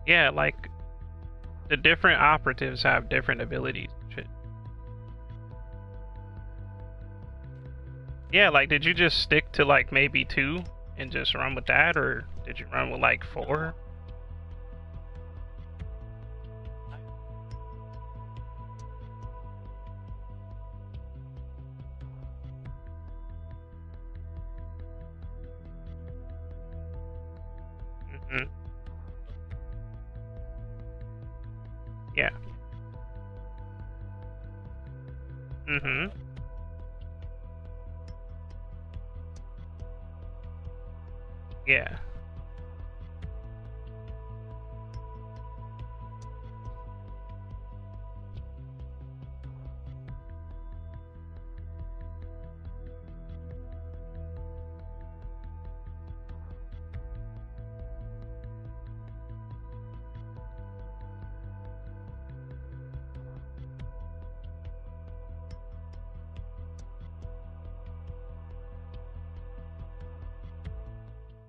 Yeah, like the different operatives have different abilities and shit. Yeah, like did you just stick to like maybe two and just run with that, or did you run with like four? Hmm. Yeah. Hmm. Yeah.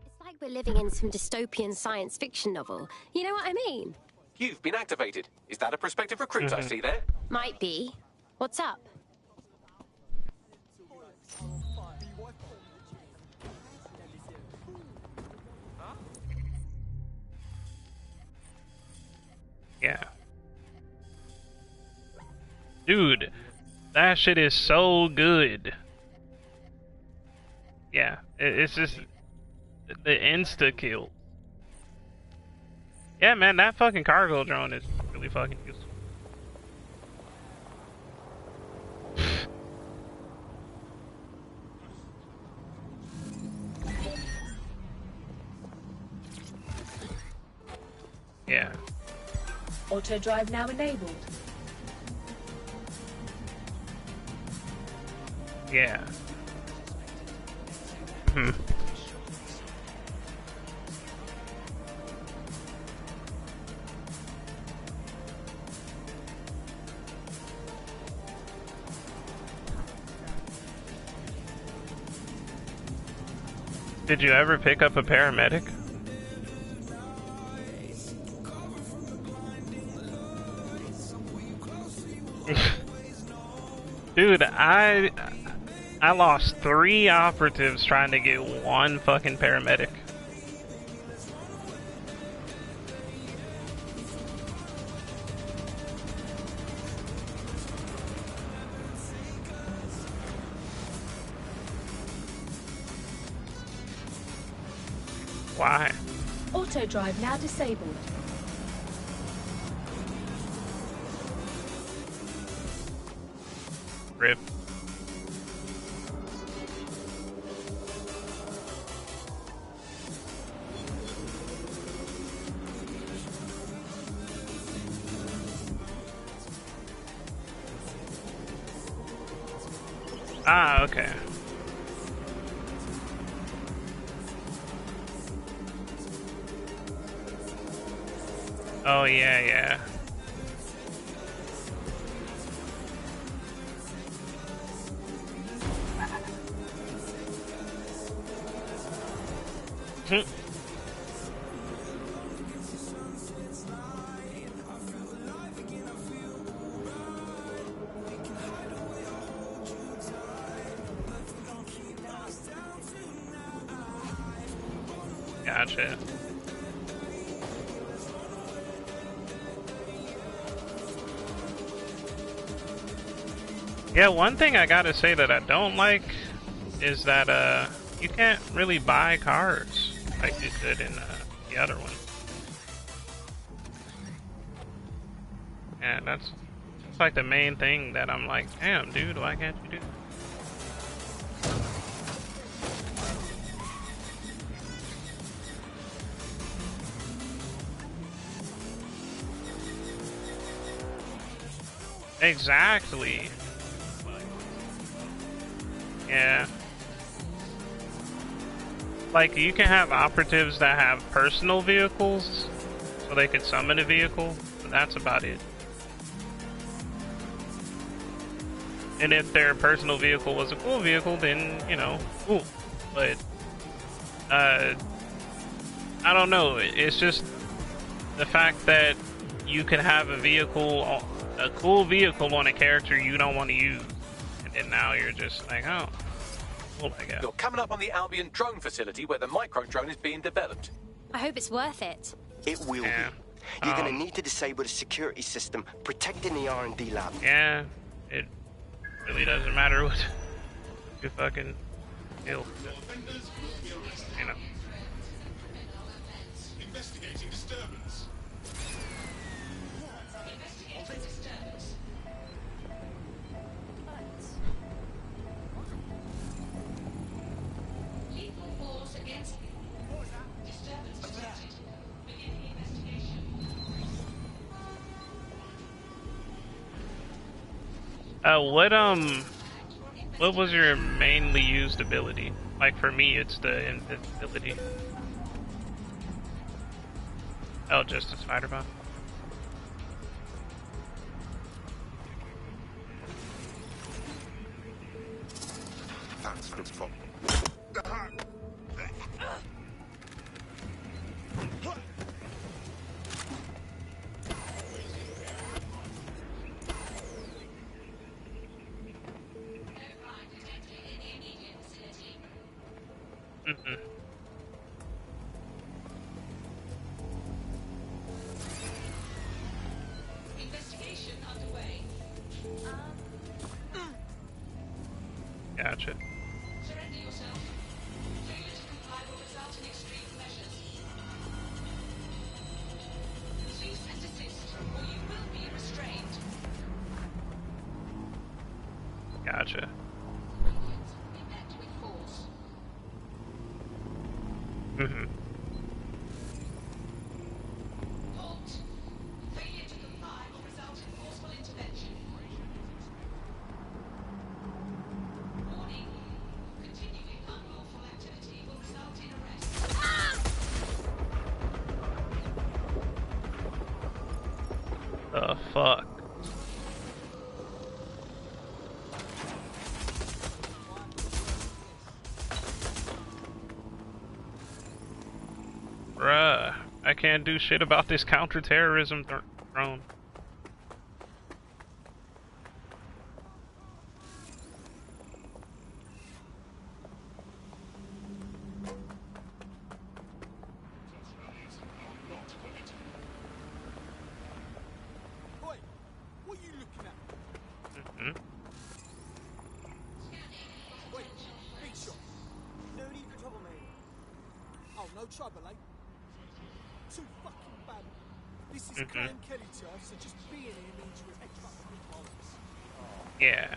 It's like we're living in some dystopian science fiction novel. You know what I mean? You've been activated. Is that a prospective recruit I Hmm. see there? Might be. What's up? Yeah. Dude, that shit is so good. Yeah, it's just the insta kill. Yeah, man, that fucking cargo drone is really fucking useful. Yeah. Auto drive now enabled. Yeah. Hmm. Did you ever pick up a paramedic? Dude, I lost 3 operatives trying to get one fucking paramedic. Why? Auto drive now disabled. Rip. Ah, okay. Oh, yeah, yeah. Gotcha. Yeah, one thing I gotta say that I don't like is that you can't really buy cars like you could in the other one. Yeah, that's like the main thing that I'm like, damn, dude, why can't you do that? Exactly. Yeah. Like, you can have operatives that have personal vehicles, so they could summon a vehicle, but that's about it. And if their personal vehicle was a cool vehicle, then, you know, cool. But, I don't know, it's just, the fact that you could have a vehicle, a cool vehicle on a character you don't want to use, and then now you're just like, oh, well, I guess. You're coming up on the Albion drone facility where the micro drone is being developed. I hope it's worth it. It will Yeah. be. You're gonna need to disable the security system protecting the R&D lab. Yeah, it really doesn't matter what you fucking kill. You know. Investigating disturbance. Lethal force against disturbance detected. Beginning investigation. What was your mainly used ability? Like for me, it's the invisibility. Oh, just the spider bomb. That's good fun. Mm-mm. Investigation underway. Gotcha. Surrender yourself. Failure to comply will result in extreme measures. Cease and desist, or you will be restrained. Gotcha. Be met with force. Mm-hmm. Halt. Failure to comply will result in forceful intervention. Warning. Continuing unlawful activity will result in arrest. The fuck. Bruh, I can't do shit about this counterterrorism drone. Wait, what are you looking at? Hmm. Wait, big shot. No need for trouble, mate. Oh, no trouble, eh? Too fucking bad. This is Graham Kelly, Turf, so just being here means you're an extra response. Yeah.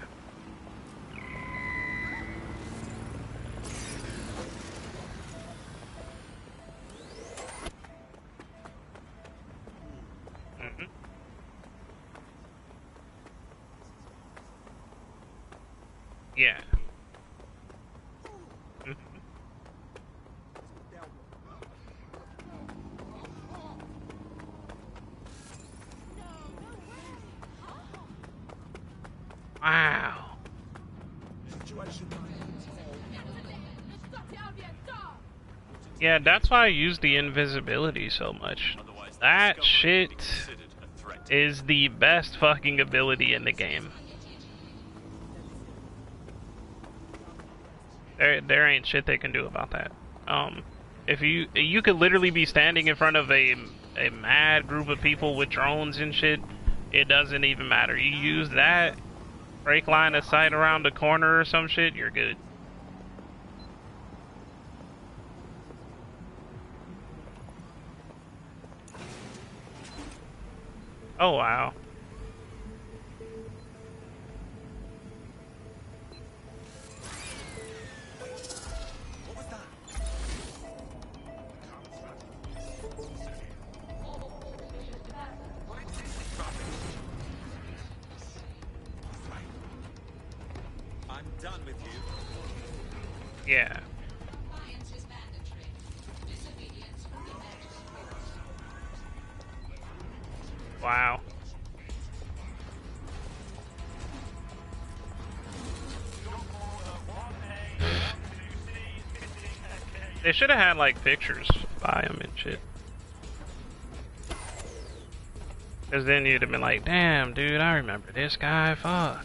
Mhm. Yeah. Mhm. Wow. Situation. Yeah, that's why I use the invisibility so much. That shit is the best fucking ability in the game. There ain't shit they can do about that. If you could literally be standing in front of a mad group of people with drones and shit, it doesn't even matter. You use that, break line of sight around the corner or some shit, you're good. Oh wow. What was that? I'm done with you. Yeah. Compliance is mandatory. Disobedience will be met with force. Wow. They should have had like pictures by him and shit. Because then you'd have been like, damn, dude, I remember this guy. Fuck.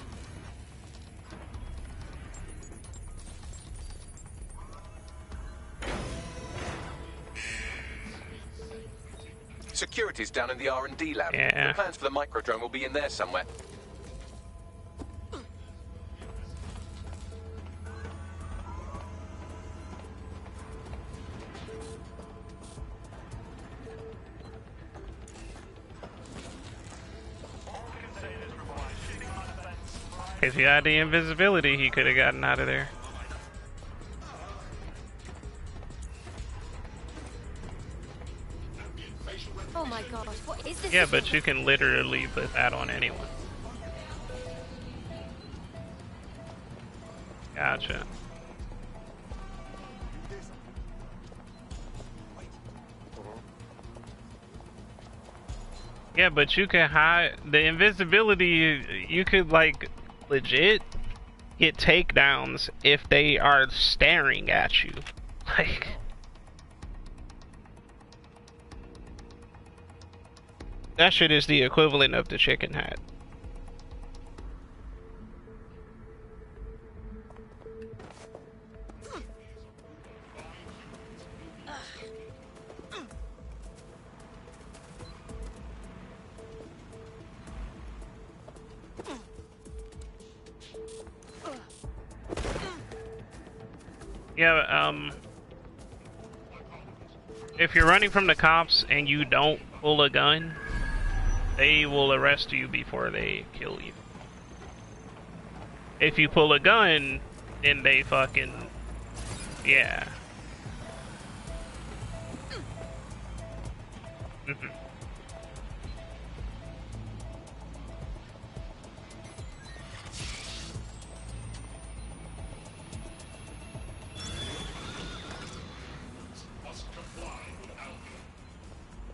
Security's down in the R&D lab. Yeah. The plans for the microdrone will be in there somewhere. If he had the invisibility, he could have gotten out of there. Oh my god, what is this? Yeah, but you can literally put that on anyone. Gotcha. Yeah, but you can hide the invisibility. You could like legit get takedowns if they are staring at you. Like, that shit is the equivalent of the chicken hat. Yeah, if you're running from the cops and you don't pull a gun, they will arrest you before they kill you. If you pull a gun, then they fucking... yeah. Mhm.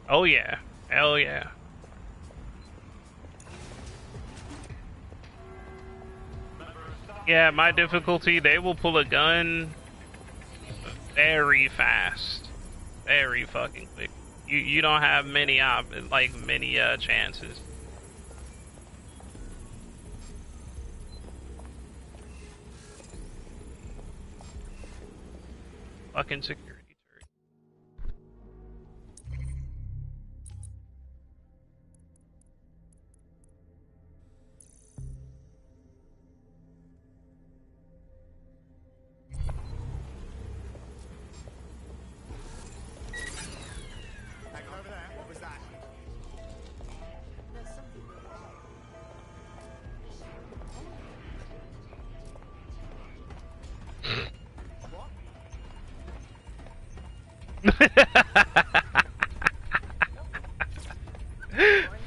Oh yeah. Hell yeah. Yeah, my difficulty, they will pull a gun very fast. Very fucking quick. You don't have many chances. Fucking security turret. Over there. What was that?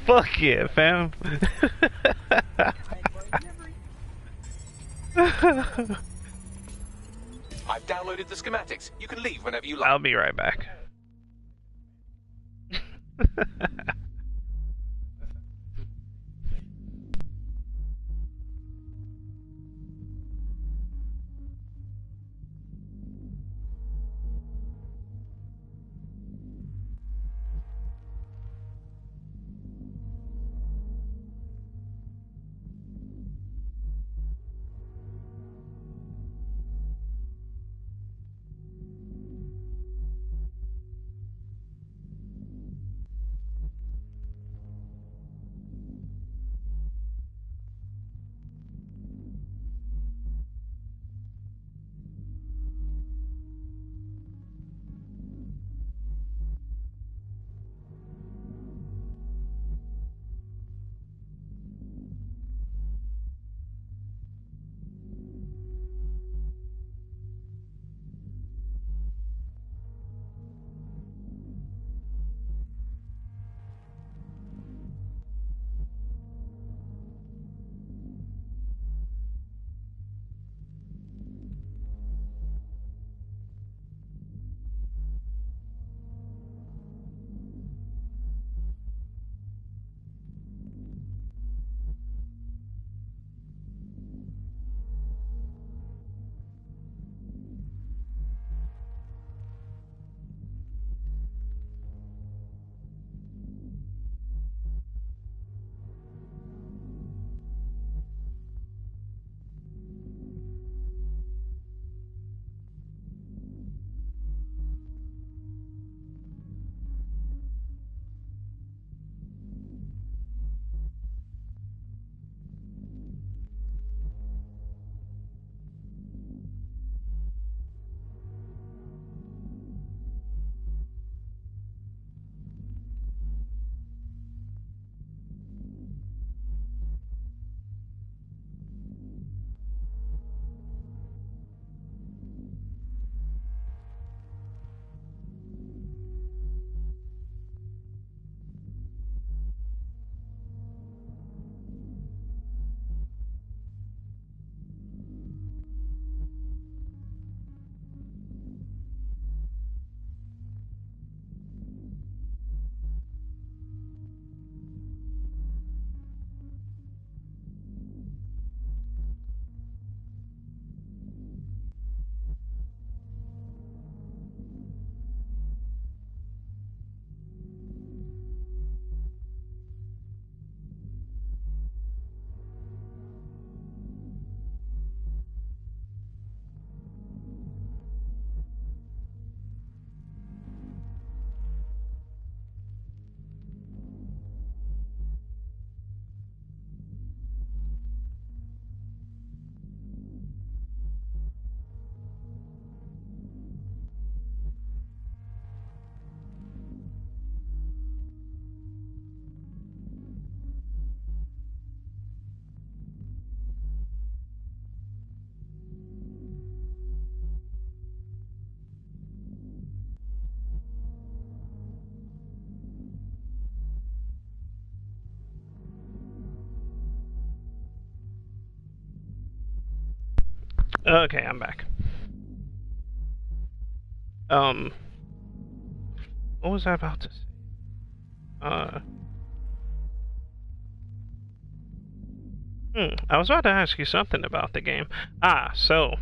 Fuck yeah, fam. I've downloaded the schematics. You can leave whenever you like. I'll be right back. Okay, I'm back. What was I about to say? I was about to ask you something about the game. So,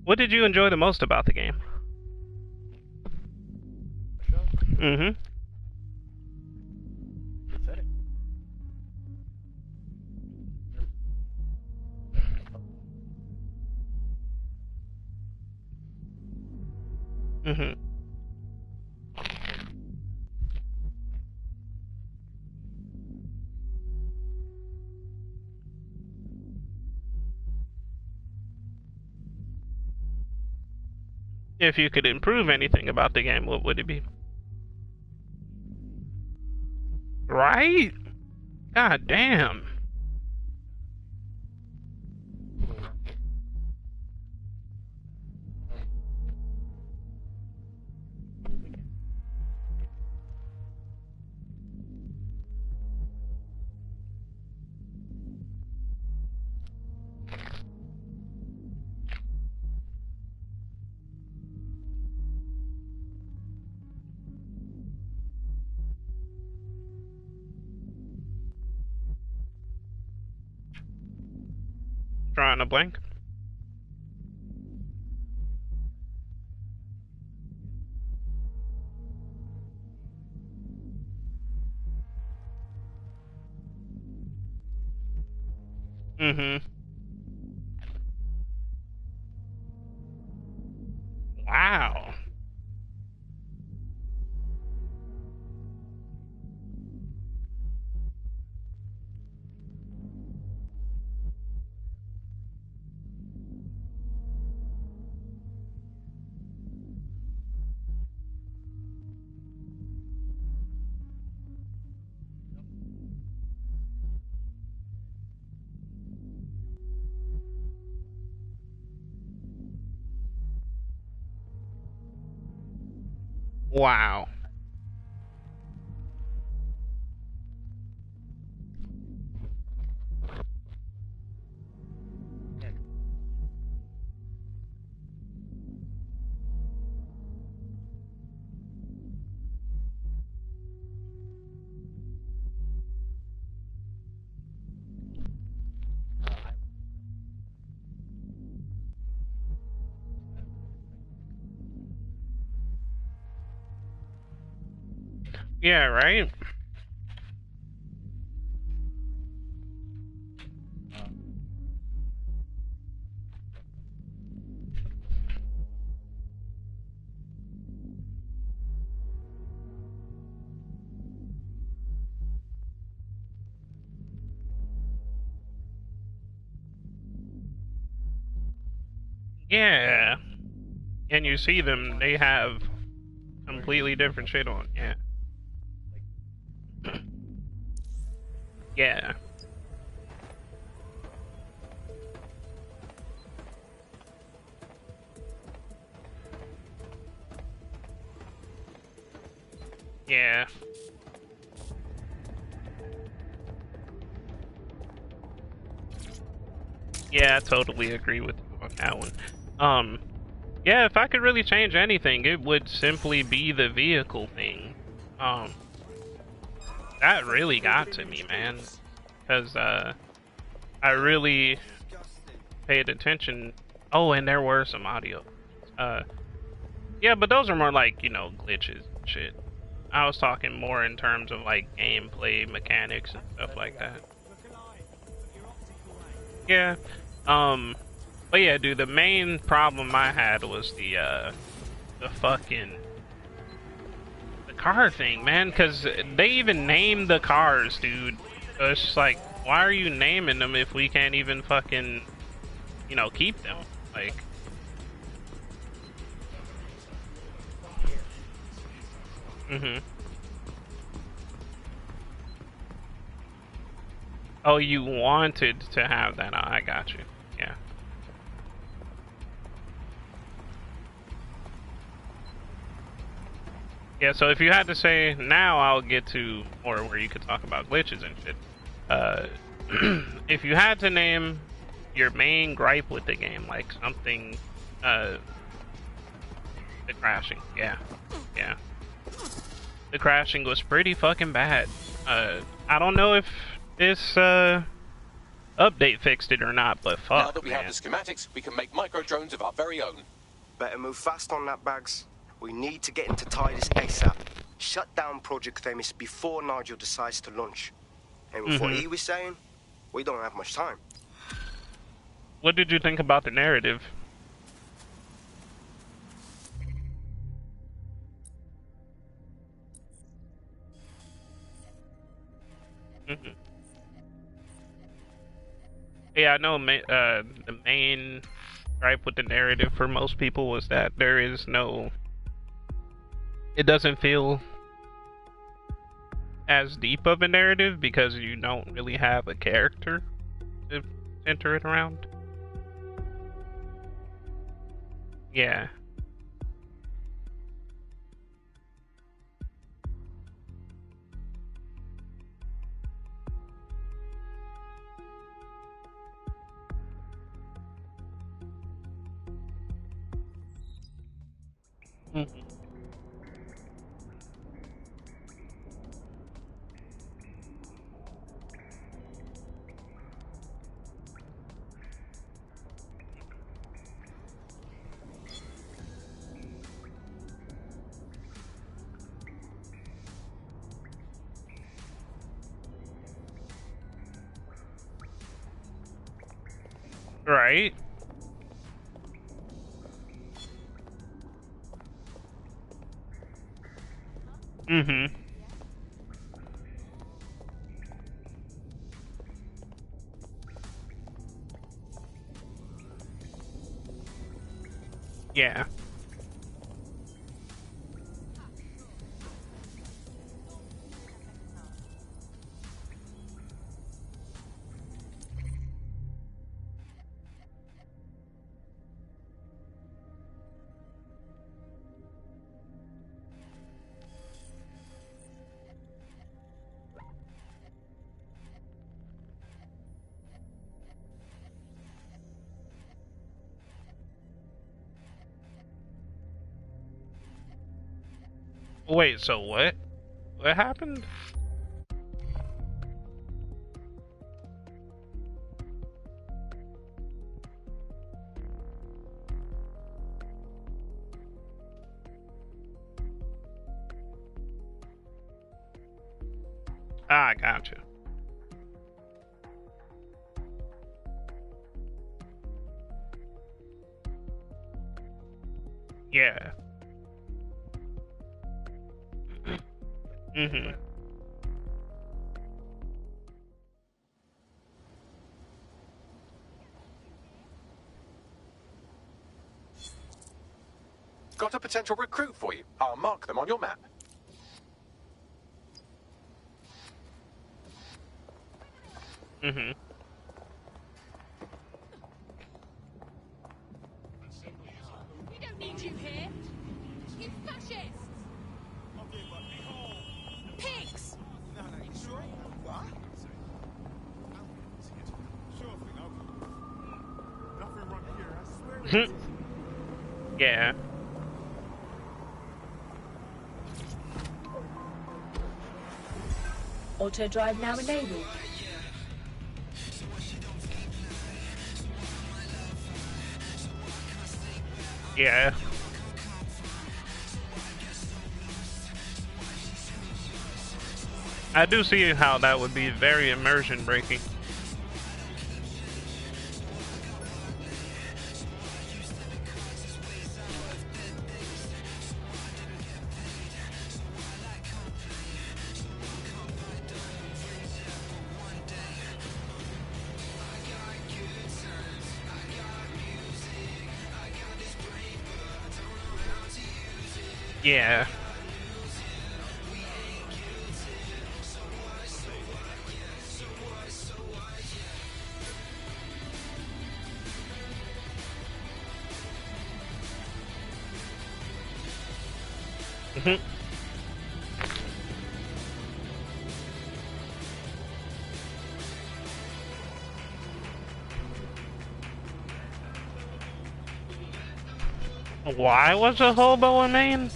what did you enjoy the most about the game? Mm-hmm. Mm-hmm. If you could improve anything about the game, what would it be? Right? God damn. Drawing a blank. Mm-hmm. Wow. Wow. Yeah, right? Yeah. And you see them, they have completely different shit on. Yeah. Yeah. Yeah. Yeah, I totally agree with you on that one. Yeah, if I could really change anything, it would simply be the vehicle thing. That really got to me, man. Because, I really paid attention. Oh, and there were some audio. Yeah, but those are more like, you know, glitches and shit. I was talking more in terms of, like, gameplay mechanics and stuff like that. Yeah. But yeah, dude, the main problem I had was the fucking... the car thing, man, because they even named the cars, dude. So it's just like, why are you naming them if we can't even fucking, you know, keep them? Like... Mm-hmm. Oh, you wanted to have that. I got you. Yeah. Yeah, so if you had to say, now I'll get to more where you could talk about glitches and shit. If you had to name your main gripe with the game, like something, the crashing. Yeah. The crashing was pretty fucking bad. I don't know if this update fixed it or not, but fuck, Now that we have the schematics, we can make micro drones of our very own. Better move fast on that, Bags. We need to get into Titus ASAP. Shut down Project Themis before Nigel decides to launch. And with what he was saying, we don't have much time. What did you think about the narrative? Yeah, I know the main gripe with the narrative for most people was that there is no... It doesn't feel as deep of a narrative because you don't really have a character to center it around. Yeah. Right. Yeah. Wait, so what? What happened? Ah, gotcha. Yeah. Got a potential recruit for you. I'll mark them on your map. We don't need you here. You fascists! Pigs! No, you sure? What? Sure thing, okay. Nothing wrong here, I swear. Yeah. Auto drive now enabled. Yeah. I do see how that would be very immersion breaking. Yeah. Why was a hobo in Maine?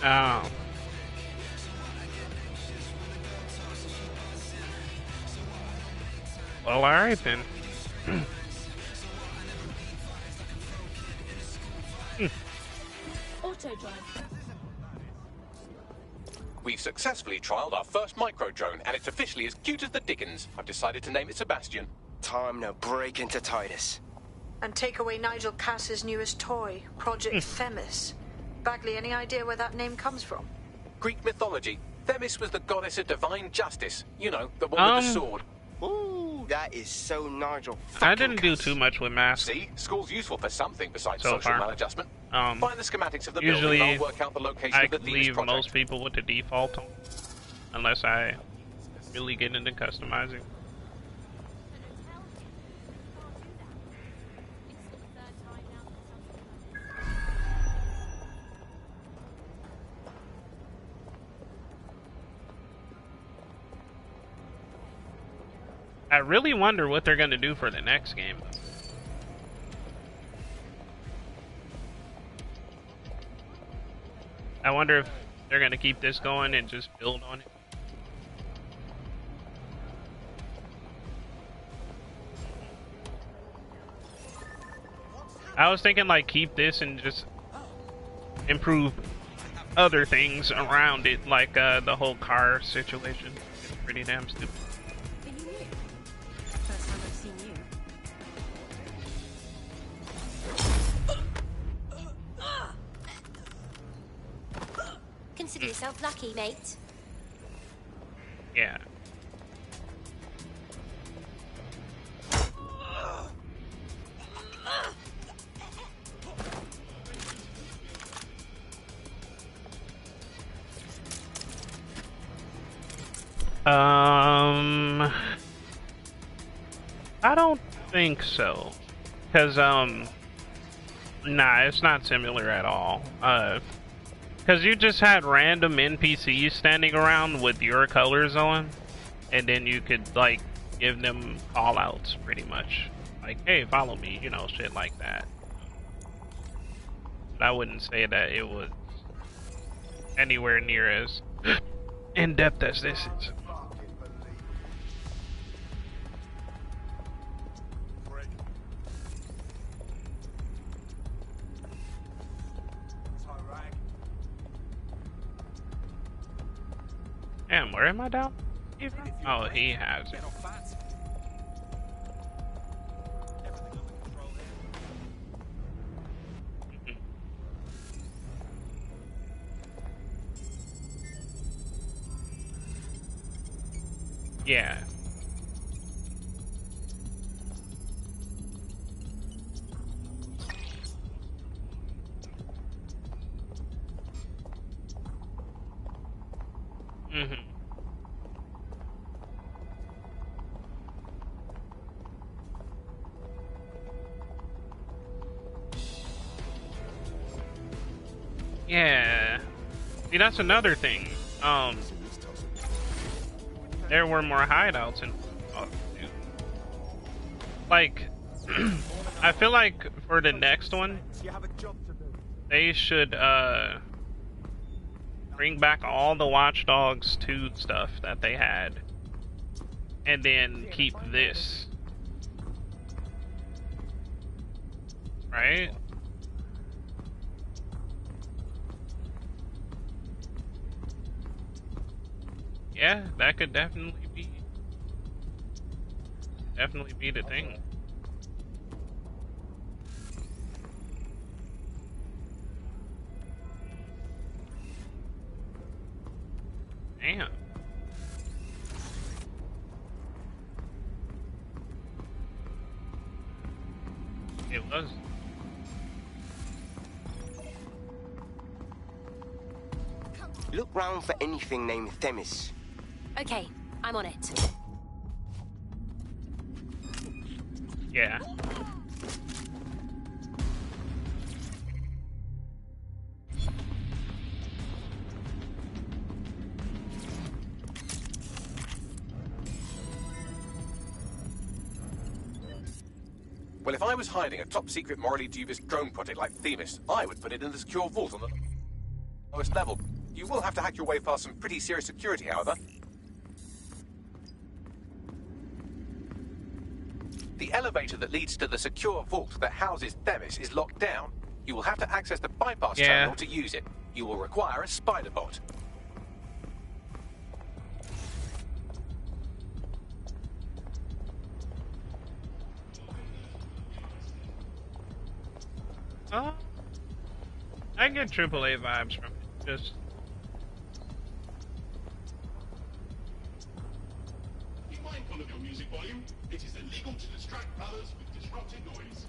Oh. Well, alright then. Auto drive. We've successfully trialed our first micro drone, and it's officially as cute as the Dickens. I've decided to name it Sebastian. Time to break into Titus. And take away Nigel Cass's newest toy, Project Themis. Bagley, any idea where that name comes from? Greek mythology. Themis was the goddess of divine justice. You know, the one with the sword. Ooh, that is so Nigel. I didn't do too much with math. See, school's useful for something besides So social far. maladjustment. Find the schematics of the Usually, building, and I'll work out the location I of the Themis leave project. most people with the default on, unless I really get into customizing. I really wonder what they're going to do for the next game. I wonder if they're going to keep this going and just build on it. I was thinking like keep this and just improve other things around it, like the whole car situation. It's pretty damn stupid. First time I've seen you. Consider yourself lucky, mate. Yeah. I don't think so. Cause nah, it's not similar at all. Cause you just had random NPCs standing around with your colors on, and then you could like give them call outs pretty much. Like, hey, follow me, you know, shit like that. But I wouldn't say that it was anywhere near as in depth as this is. Damn, where am I down? Oh, he has it. Yeah. Mm-hmm. Yeah. See, that's another thing. There were more hideouts in like I feel like for the next one they should bring back all the Watch Dogs 2 stuff that they had and then keep this, right? Yeah, that could definitely be the thing. Damn. It was. Look round for anything named Themis. Okay, I'm on it. Yeah. Well, if I was hiding a top-secret, morally dubious drone project like Themis, I would put it in the secure vault on the lowest level. You will have to hack your way past some pretty serious security, however. The elevator that leads to the secure vault that houses Themis is locked down. You will have to access the bypass terminal to use it. You will require a spider bot. I get AAA vibes from it. Just Be mindful of your music volume. It is illegal to distract others with disruptive noise.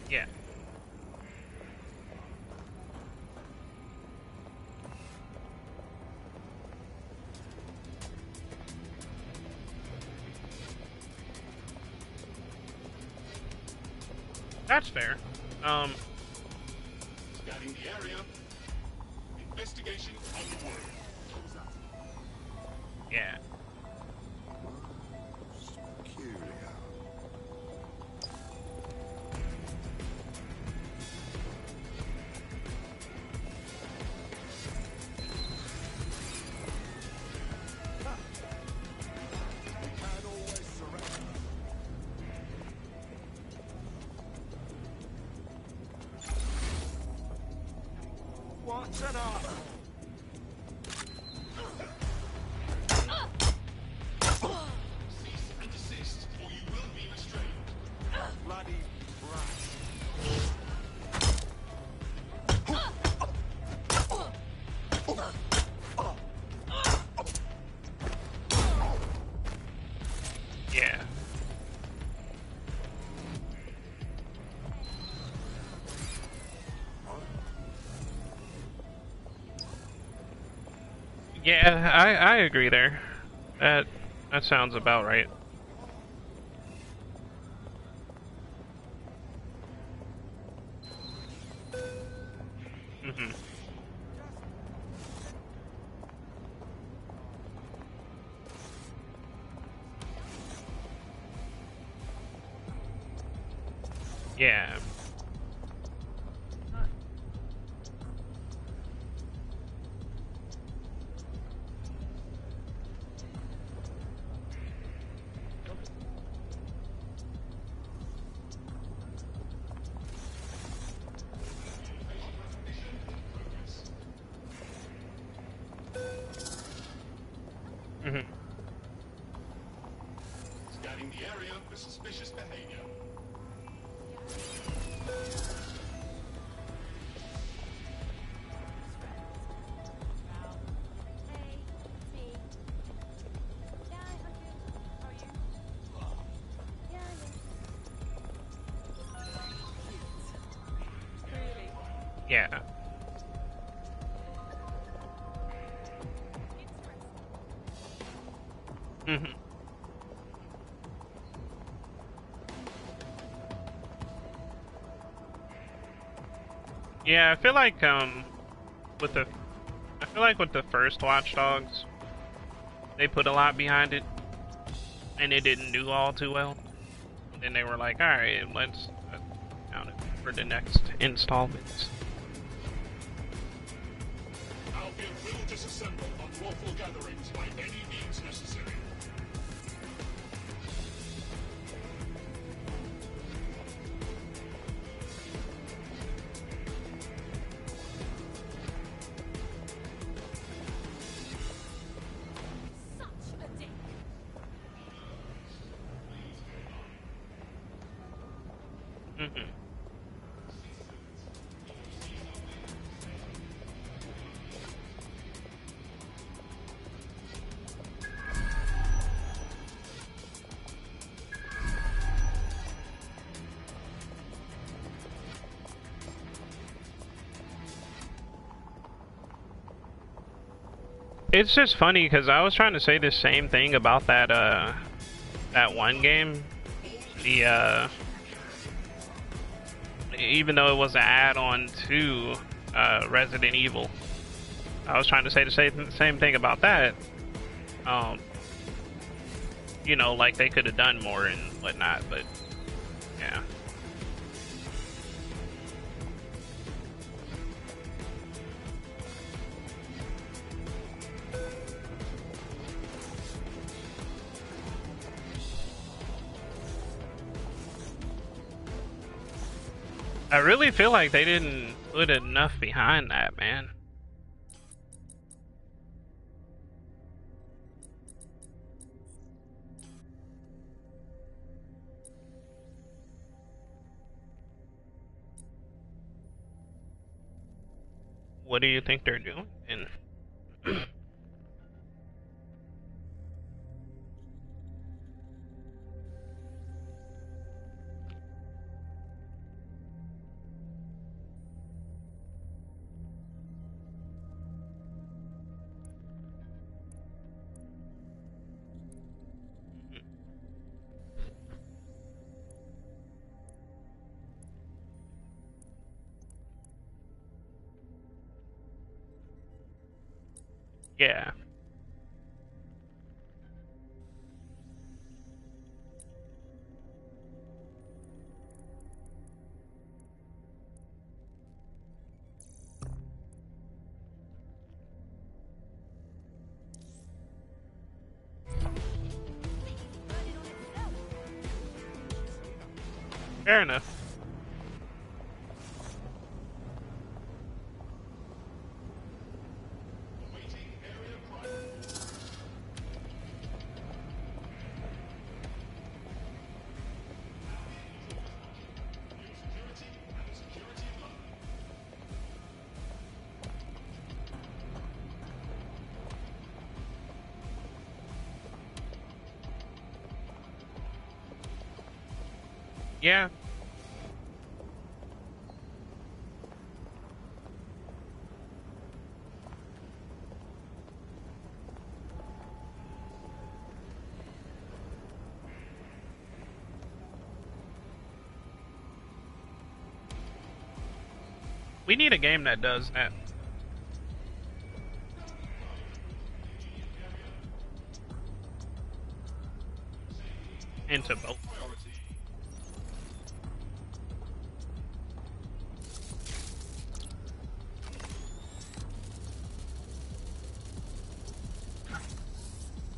yeah. That's fair. Scanning the area. Investigation underway. Yeah. What's an art? Cease and desist, or you will be restrained. Bloody brat. Yeah. Yeah, I agree there. That sounds about right. Mhm. Yeah. Mhm. Scanning the area for suspicious behavior. Yeah. Mhm. Yeah, I feel like with the first Watch Dogs, they put a lot behind it, and it didn't do all too well. And then they were like, all right, let's count it for the next installments. Our guild will disassemble unlawful gatherings by any means necessary. Mhm. It's just funny because I was trying to say the same thing about that one game. The even though it was an add-on to Resident Evil. I was trying to say the same thing about that. You know, like they could have done more and whatnot, but yeah. I really feel like they didn't put enough behind that, man. What do you think they're doing? And yeah. Fair enough. Yeah. We need a game that does that. Into both.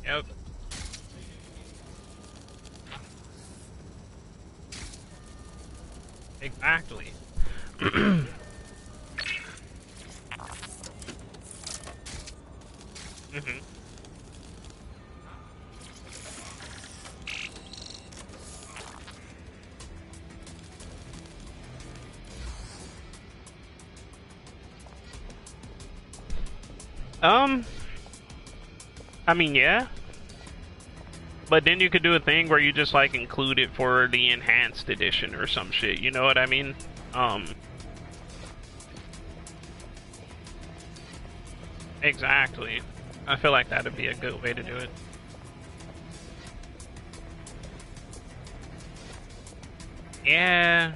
Yep. Exactly. Mm-hmm. I mean, yeah. But then you could do a thing where you just like include it for the enhanced edition or some shit, you know what I mean? Exactly. I feel like that'd be a good way to do it. Yeah.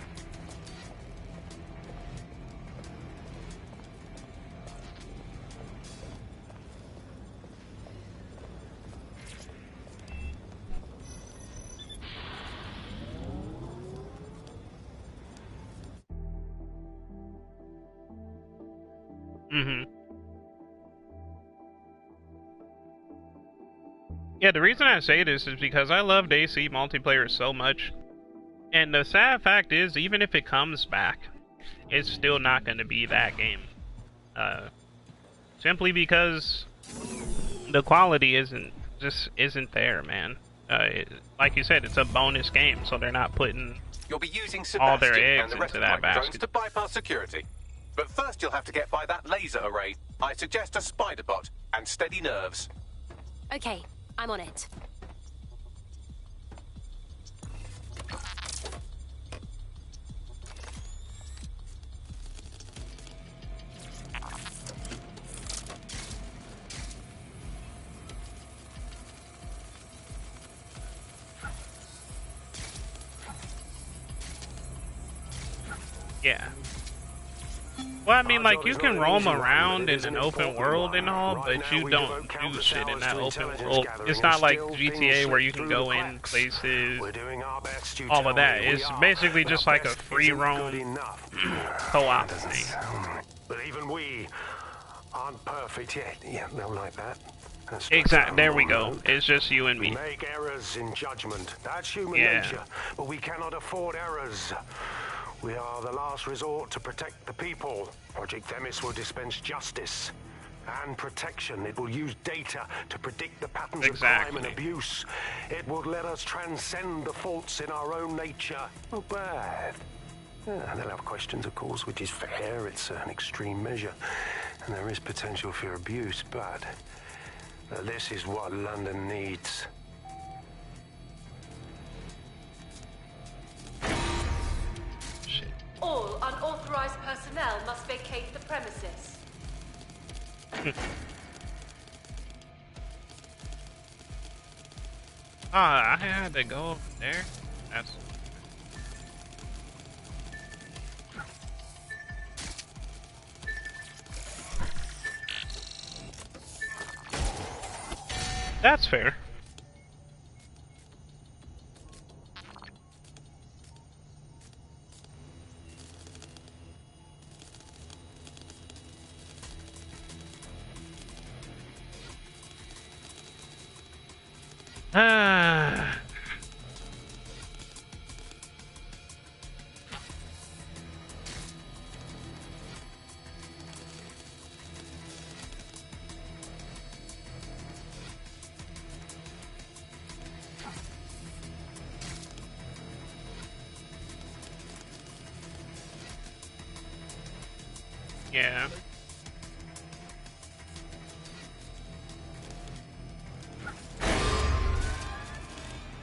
Mm-hmm. Yeah, the reason I say this is because I loved AC multiplayer so much. And the sad fact is, even if it comes back, it's still not going to be that game. Simply because the quality isn't there, man. Like you said, it's a bonus game, so they're not putting You'll be using all their Sebastian eggs and the rest into of that my drones basket. to bypass security. But first you'll have to get by that laser array. I suggest a spider bot and steady nerves. Okay, I'm on it. Yeah. Well, I mean, like, you can roam around in an open world and all, but you don't do shit in that open world. It's not like GTA where you can go in places, all of that. It's basically just like a free roam co-op thing. But even we aren't perfect yet. Yeah, no, like that. Exactly. There we go. It's just you and me. We make errors in judgment. That's human nature. But we cannot afford errors. We are the last resort to protect the people. Project Themis will dispense justice and protection. It will use data to predict the patterns of crime and abuse. It will let us transcend the faults in our own nature. Not bad. Yeah, they'll have questions, of course, which is fair. It's an extreme measure, and there is potential for abuse, but this is what London needs. All unauthorized personnel must vacate the premises. I had to go over there. That's fair. Yeah.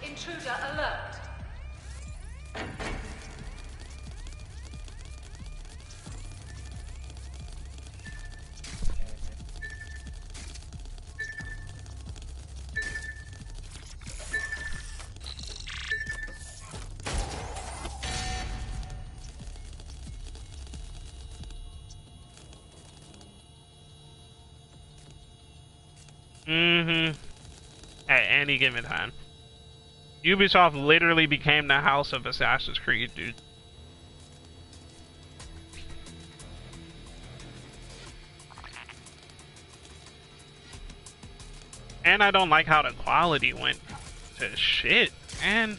Intruder alert. At any given time. Ubisoft literally became the house of Assassin's Creed, dude. And I don't like how the quality went to shit, man.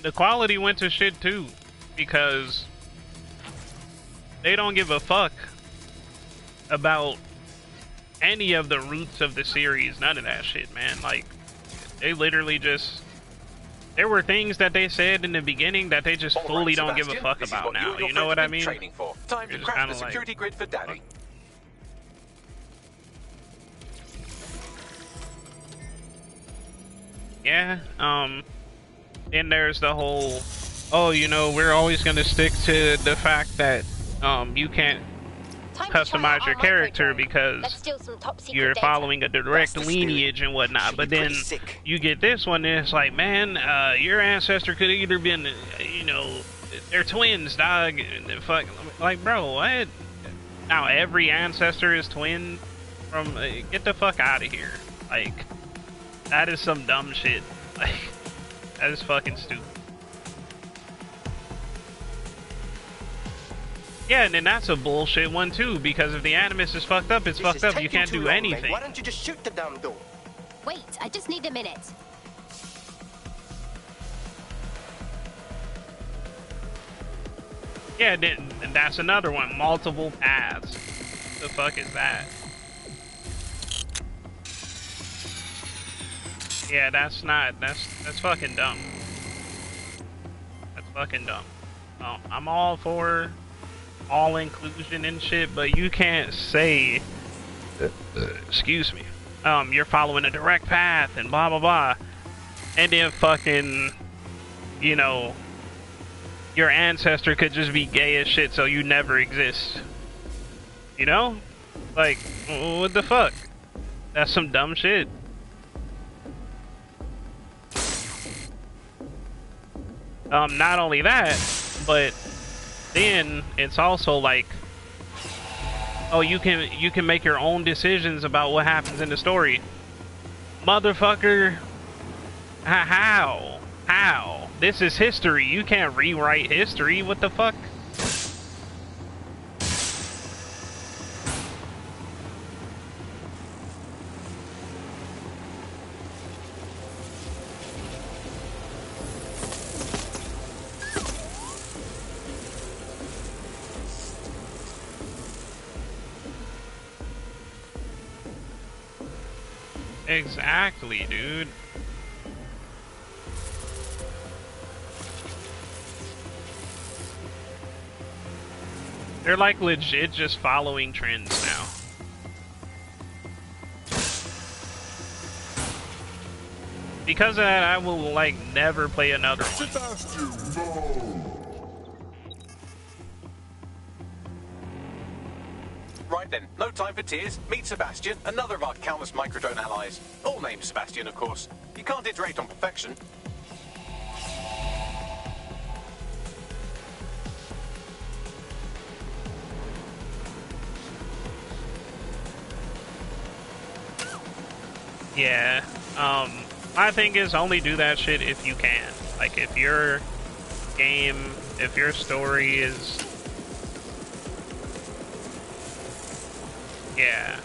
The quality went to shit too, because they don't give a fuck about any of the roots of the series. None of that shit, man. Like, they literally just... There were things that they said in the beginning that they just fully don't give a fuck about now. You know what I mean? Training for. Time to craft the security grid for Daddy. Yeah, then there's the whole, oh, you know, we're always gonna stick to the fact that you can't customize your character because you're following a direct lineage and whatnot. But then you get this one and it's like, man, your ancestor could have either been, you know, they're twins, dog. Fuck, like, bro, what? Now every ancestor is twin from, get the fuck out of here. Like, that is some dumb shit. Like, that is fucking stupid. Yeah, and then that's a bullshit one too, because if the Animus is fucked up, it's fucked up. You can't do anything. Why don't you just shoot the damn door? Wait, I just need a minute. Yeah, then that's another one. Multiple paths. The fuck is that? Yeah, that's fucking dumb. That's fucking dumb. I'm all for all inclusion and shit, but you can't say, excuse me, you're following a direct path and blah blah blah, and then fucking, you know, your ancestor could just be gay as shit, so you never exist. You know? Like, what the fuck? That's some dumb shit. Not only that, but then it's also like, oh, you can make your own decisions about what happens in the story. Motherfucker, how? This is history. You can't rewrite history. What the fuck? Exactly, dude. They're like legit just following trends now. Because of that, I will like never play another one. Right then, no time for tears. Meet Sebastian, another of our countless microdrone allies. All named Sebastian, of course. You can't iterate on perfection. Yeah, my thing is only do that shit if you can. Like, if your game, if your story is... Yeah.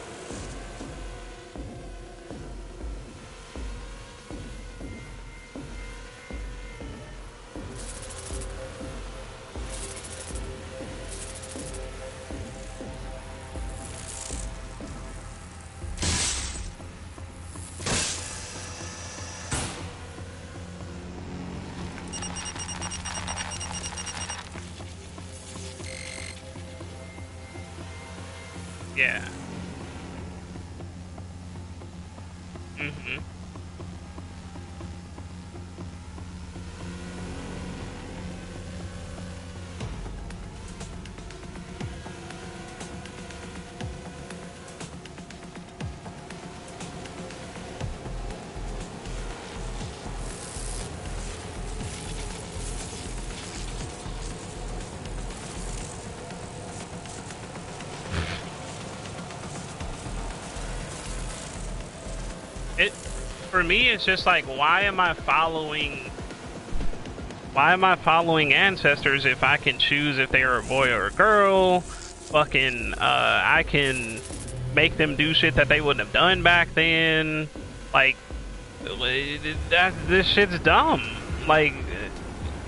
Yeah. Mm-hmm. For me, it's just like, why am I following ancestors if I can choose if they are a boy or a girl? Fucking, I can make them do shit that they wouldn't have done back then. Like, this shit's dumb. Like,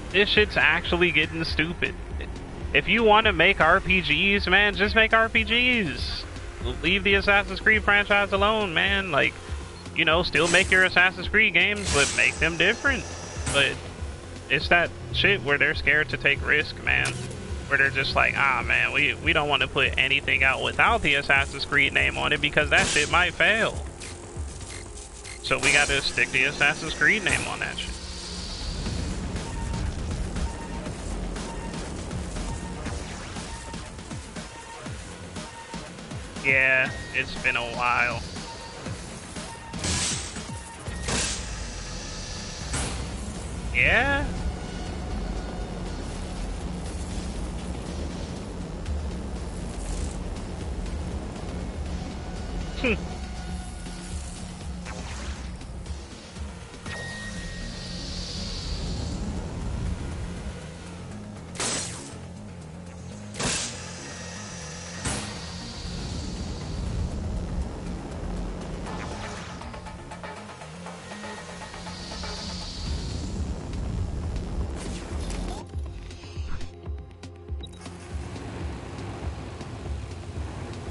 this shit's actually getting stupid. If you want to make RPGs, man, just make RPGs. Leave the Assassin's Creed franchise alone, man. Like, you know, still make your Assassin's Creed games, but make them different. But it's that shit where they're scared to take risk, man. Where they're just like, ah, man, we don't want to put anything out without the Assassin's Creed name on it because that shit might fail. So we gotta stick the Assassin's Creed name on that shit. Yeah, it's been a while. Yeah?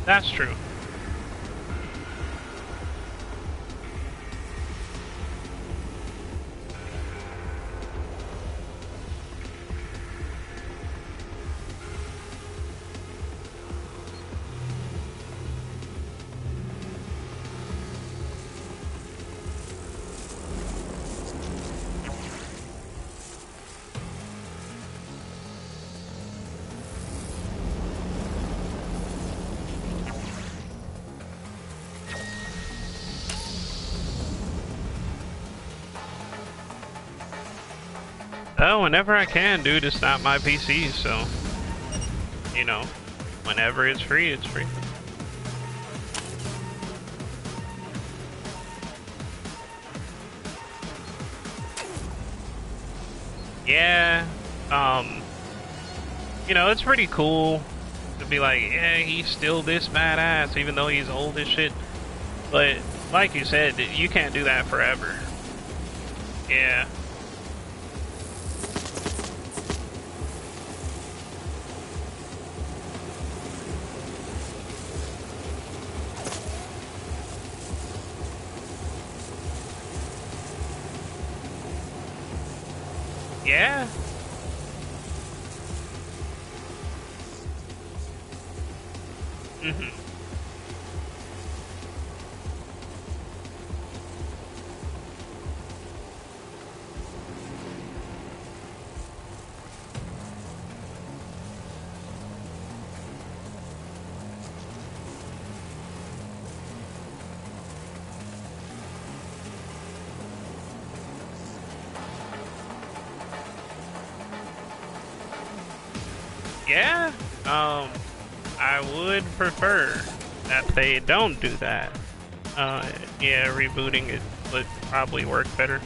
That's true. Oh, whenever I can, dude. It's not my PC, so you know, whenever it's free, it's free. Yeah, you know, it's pretty cool to be like, yeah, he's still this badass, even though he's old as shit. But like you said, you can't do that forever. Yeah. Yeah. Mm-hmm. Yeah, I would prefer that they don't do that. Yeah, rebooting it would probably work better.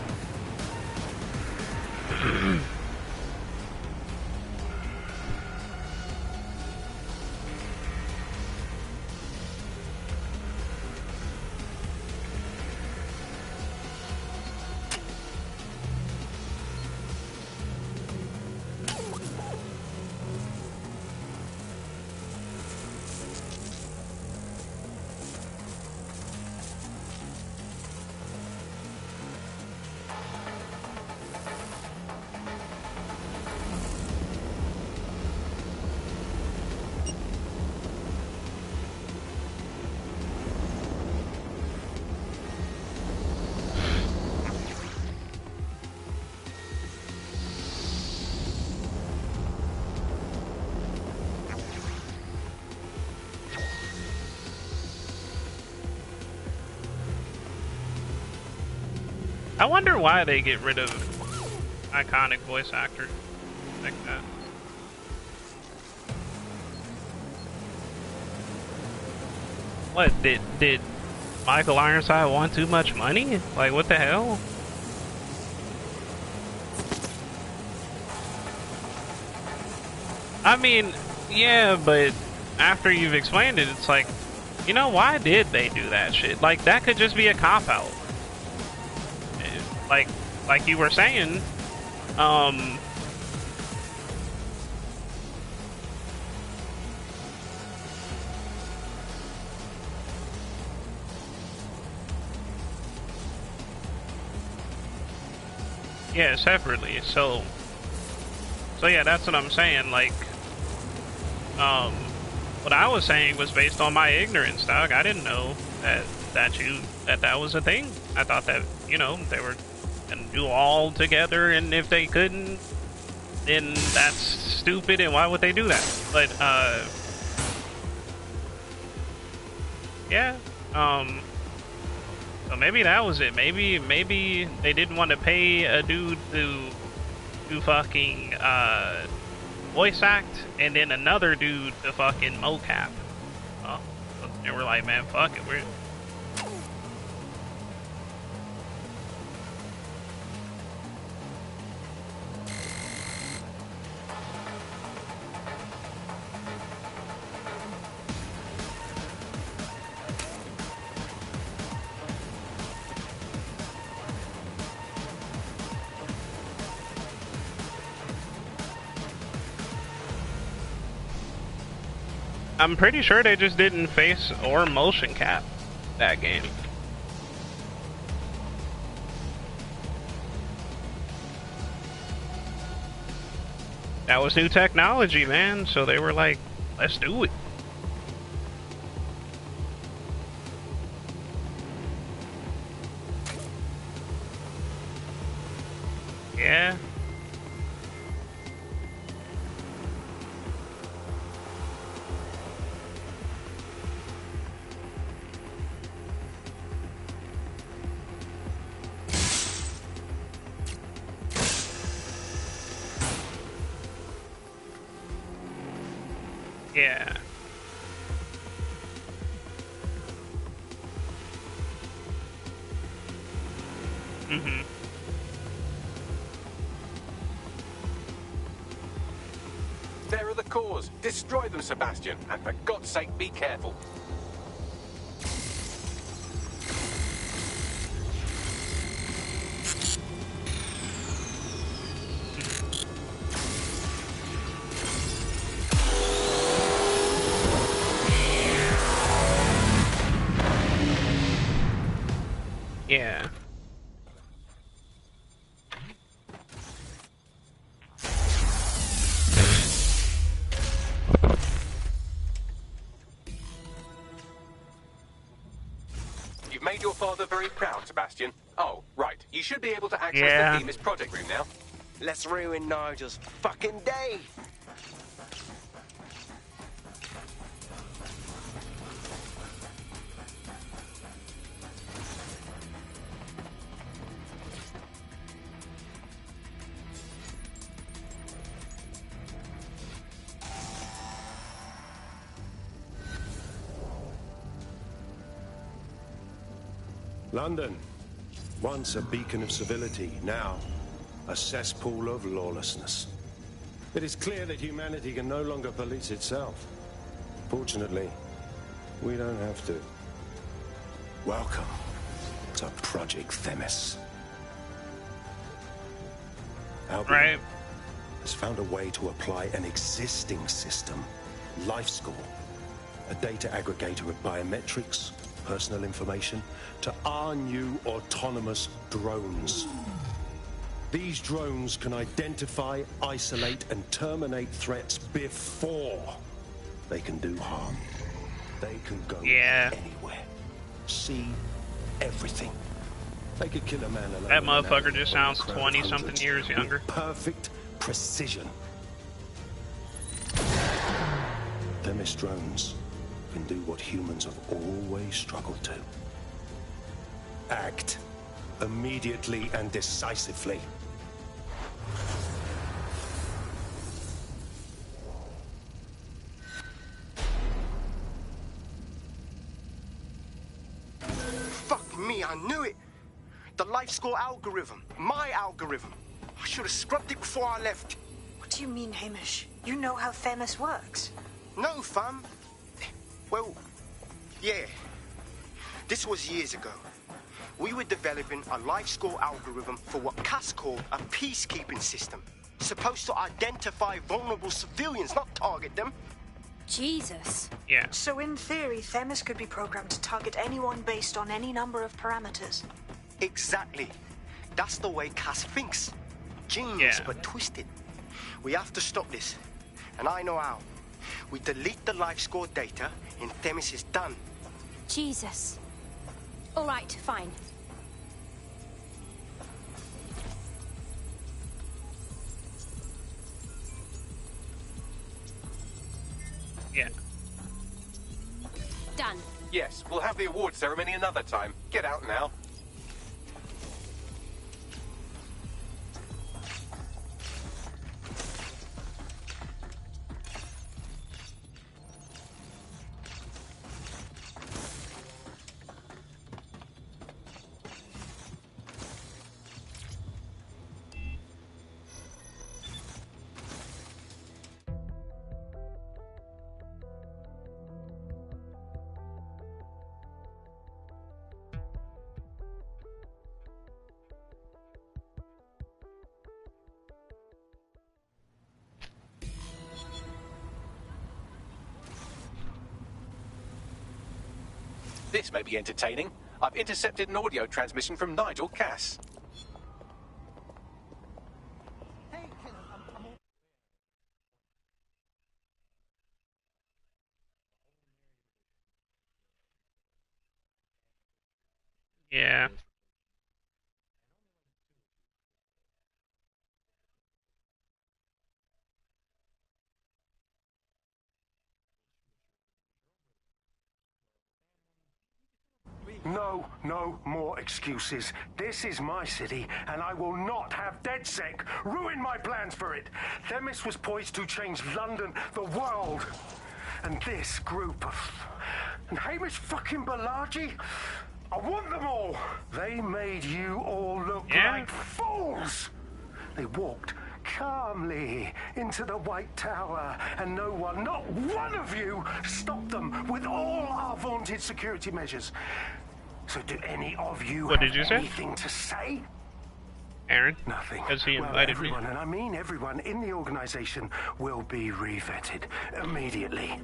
I wonder why they get rid of iconic voice actors like that. What, did Michael Ironside want too much money? Like, what the hell? I mean, yeah, but after you've explained it, it's like, you know, why did they do that shit? Like, that could just be a cop-out. Like you were saying, yeah, separately. So yeah, that's what I'm saying. Like, what I was saying was based on my ignorance, dog. I didn't know that was a thing. I thought that, you know, they were gonna do all together, and if they couldn't, then that's stupid, and why would they do that? But yeah, so maybe that was it. Maybe they didn't want to pay a dude to fucking voice act, and then another dude to fucking mocap. And we're like, man, fuck it, I'm pretty sure they just didn't face or motion cap that game. That was new technology, man, so they were like, let's do it. Yeah. Yeah. Mm-hmm. There are the cores. Destroy them, Sebastian. And for God's sake, be careful. Yeah. You've made your father very proud, Sebastian. Oh, right. You should be able to access Yeah. the Themis project room now. Let's ruin Nigel's fucking day. London, once a beacon of civility, now a cesspool of lawlessness. It is clear that humanity can no longer police itself. Fortunately, we don't have to. Welcome to Project Themis. Albion has found a way to apply an existing system, LifeScore, a data aggregator of biometrics, personal information, to our new autonomous drones. These drones can identify, isolate, and terminate threats before they can do harm. They can go anywhere, see everything. They could kill a man alone. That motherfucker just sounds 20-something years younger. Perfect precision. Themis drones can do what humans have always struggled to. Act immediately and decisively. Fuck me, I knew it. The LifeScore algorithm. My algorithm. I should have scrubbed it before I left. What do you mean, Hamish? You know how Themis works. No, fam. Well, yeah. This was years ago. We were developing a LifeScore algorithm for what Cass called a peacekeeping system. Supposed to identify vulnerable civilians, not target them. Jesus. Yeah. So in theory, Themis could be programmed to target anyone based on any number of parameters. Exactly. That's the way Cass thinks. Genius, but twisted. We have to stop this. And I know how. We delete the LifeScore data and Themis is done. Jesus. All right, fine. Yeah. Done. Yes, we'll have the award ceremony another time. Get out now. This may be entertaining. I've intercepted an audio transmission from Nigel Cass. Yeah. No more excuses. This is my city, and I will not have DedSec ruin my plans for it. Themis was poised to change London, the world. and this group of... And Hamish fucking Balaji? I want them all. They made you all look like fools. They walked calmly into the White Tower, and no one, not one of you, stopped them with all our vaunted security measures. So do any of you have anything to say? Aaron? Nothing. Because he well, invited everyone, me. and I mean everyone in the organization will be revetted immediately.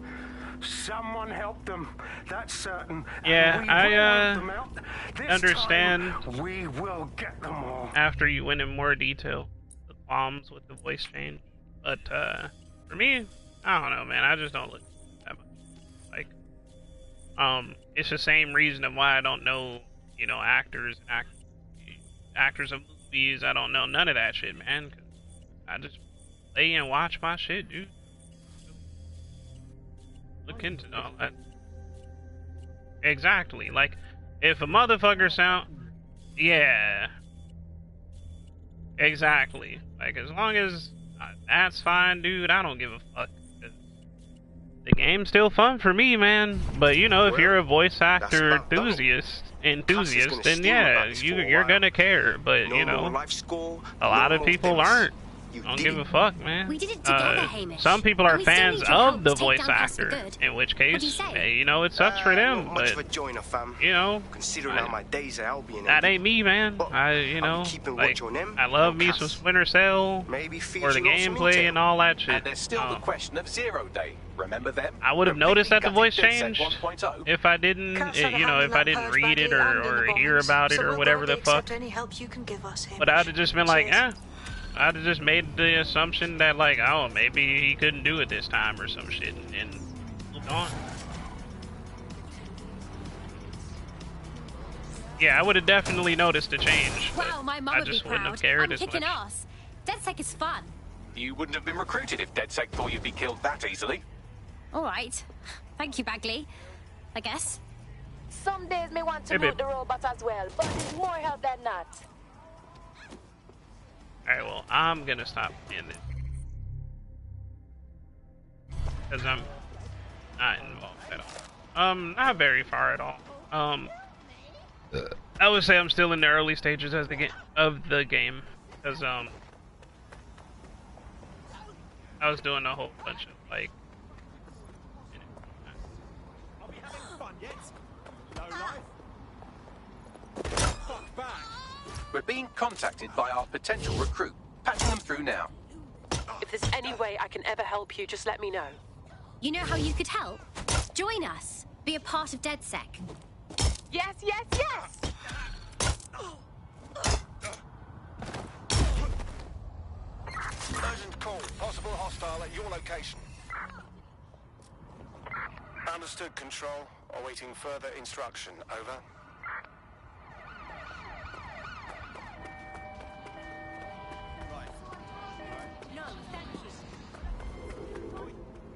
Someone help them, that's certain. Yeah, I understand. We will get them all. After you went in more detail, the qualms with the voice change. But for me, I don't know, man. I just don't look that much. Like, it's the same reason of why I don't know, you know, actors of movies. I don't know none of that shit, man. 'Cause I just lay and watch my shit, dude. Look into all that. Exactly. Like, if a motherfucker sound... Yeah. Exactly. Like, as long as that's fine, dude, I don't give a fuck. The game's still fun for me, man. But, you know, if you're a voice actor enthusiast, then yeah, you're gonna care. But, you know, a lot of people aren't. Don't give a fuck, man. We did it together, Hamish. Some people are And we still fans need your help of the to take voice down Cass for actor, good. in which case, say? you know, it sucks for them, Not much but, of a joiner, fam. you know, Considering how my days at Albion that ended. ain't me, man. You know, like, I love me some Splinter Cell, Maybe for the featuring on some gameplay intel. and all that shit. And there's still the question of Zero Day. Remember them? I would have noticed that the voice Completely changed gutted DedSec 1.0. if I didn't, you know, if I didn't read it or hear about it or whatever the fuck. Any help you can give us, Hamish. But I'd have just been like, I'd have just made the assumption that, like, oh, maybe he couldn't do it this time or some shit, and moved on. Yeah, I would have definitely noticed a change. Wow, my mum I would be just wouldn't proud. have cared I'm as kicking much. ass. DedSec is fun. You wouldn't have been recruited if DedSec thought you'd be killed that easily. All right. Thank you, Bagley. I guess. Some days may want to Hey, loot the robot as well, but it's more help than not. Alright, well, I'm gonna stop playing this. Because I'm not involved at all. Not very far at all. I would say I'm still in the early stages of the game. Because, I was doing a whole bunch of, like... Are we having fun yet? No life? Fuck back. We're being contacted by our potential recruit. Patching them through now. If there's any way I can ever help you, just let me know. You know how you could help? Join us. Be a part of DedSec. Yes, yes, yes! Urgent call. Possible hostile at your location. Understood, Control. Awaiting further instruction. Over. No, thank you.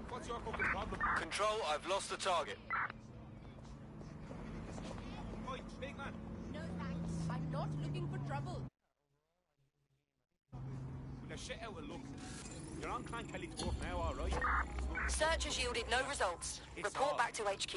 What's your fucking problem? Control, I've lost the target. Oi, big man. No thanks. I'm not looking for trouble. With a shit out of luck. You're on Clan Kelly's wharf now, alright? Search has yielded no results. It's Report on. back to HQ.